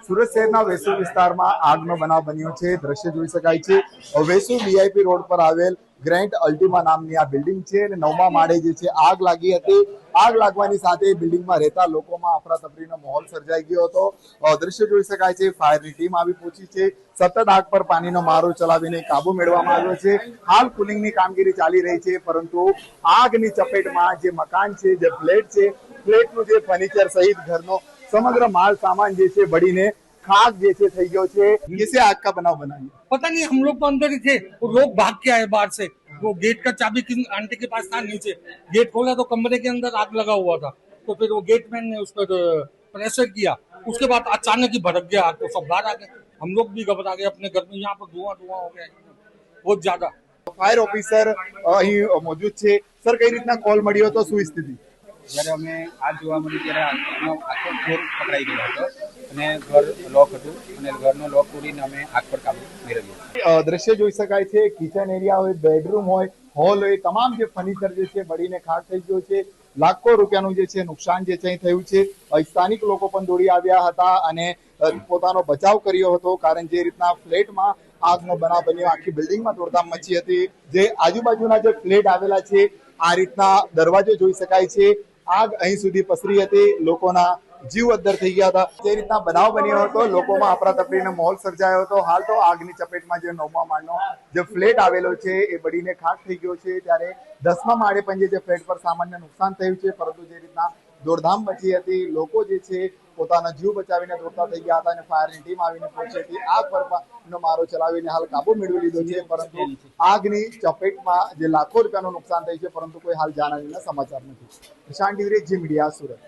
સુરત શહેરના વેસુ વિસ્તારમાં આગનો બનાવ બન્યો છે। દ્રશ્ય જોઈ શકાય છે। વેસુ વીઆઈપી રોડ પર આવેલ ગ્રેન્ડ અલ્ટિમા નામની આ બિલ્ડિંગ છે અને 9મા માળે જે છે આગ લાગી હતી। આગ લાગવાની સાથે બિલ્ડિંગમાં રહેતા લોકોમાં અફરાતફરીનો માહોલ સર્જાઈ ગયો હતો। દ્રશ્ય જોઈ શકાય છે। ફાયરની ટીમ આવી પહોંચી છે। સતત આગ પર પાણીનો મારો ચલાવીને કાબુ મેળવવામાં આવ્યો છે। હાલ કુલિંગની કામગીરી ચાલી રહી છે, પરંતુ આગની ચપેટમાં જે મકાન છે, જે ફ્લેટ છે, ફ્લેટનું જે ફર્નિચર સહિત ઘરનો समग्र माल सामान जैसे बड़ी ने खाक जैसे થઈ ગયો છે। कैसे आग का बनाव बना? पता नहीं, हम लोग तो अंदर ही थे, वो लोग भाग के आए बाहर से। वो गेट का चाबी आंटी के पास था नीचे, गेट खोला तो कमरे के अंदर आग लगा हुआ था। तो फिर वो गेटमैन ने उस पर प्रेशर किया, उसके बाद अचानक ही भड़क गया आग, तो सब बाहर आ गए। हम लोग भी घबरा गए अपने घर में। यहाँ पर धुआं धुआं हो गया बहुत ज्यादा। फायर ऑफिसर અહીં મોજૂદ છે। સર, કઈ રીતના કોલ મળ્યો હતો, શું સ્થિતિ? જ્યારે અમે આગ જોવા મળી ત્યારે આગનો આખો ફ્લોર પકડાઈ ગયો હતો અને ઘર લોક હતું અને ઘરનો લોક તોડીને અમે આગ પર કાબુ મેળવ્યો। દ્રશ્ય જોઈ શકાય છે। કિચન એરિયા હોય, બેડરૂમ હોય, હોલ હોય, તમામ જે ફર્નિચર જે છે બળીને ખાક થઈ ગયો છે। લાખો રૂપિયાનું જે છે નુકસાન જે છે થયું છે। સ્થાનિક લોકો પણ દોડી આવ્યા હતા અને પોતાનો બચાવ કર્યો હતો, કારણ જે રીતના ફ્લેટમાં આગનો બનાવ બન્યો, આખી બિલ્ડિંગમાં દોડધામ મચી હતી। જે આજુબાજુના જે ફ્લેટ આવેલા છે, આ રીતના દરવાજો જોઈ શકાય છે। આગ અહીં સુધી પસરી હતી, લોકોના જીવ અદ્ધર થઈ ગયા હતા। જે રીતના બનાવ બન્યો હતો, લોકોમાં અફરાતફરીનો માહોલ સર્જાયો હતો। હાલ તો આગની ચપેટમાં જે 9મા માળનો જે ફ્લેટ આવેલો છે એ બળીને ખાક થઈ ગયો છે, ત્યારે 10મા માળે પણ જે ફ્લેટ પર સામાન્ય નુકસાન થયું છે, પરંતુ જે રીતના દોડધામ મચી હતી, લોકો જે છે પોતાના જીવ બચાવીને દોડતા થઈ ગયા હતા અને ફાયરની ટીમ આવીને પહોંચી હતી। આગ પર મારો ચલાવીને હાલ કાબુ મેળવી લીધો છે, પરંતુ આગની ચપેટમાં જે લાખો રૂપિયાનું નુકસાન થયું છે, પરંતુ કોઈ હાલ જાનહાનિના સમાચાર નથી। પ્રશાંત ડિગ્રી, જી મીડિયા, સુરત।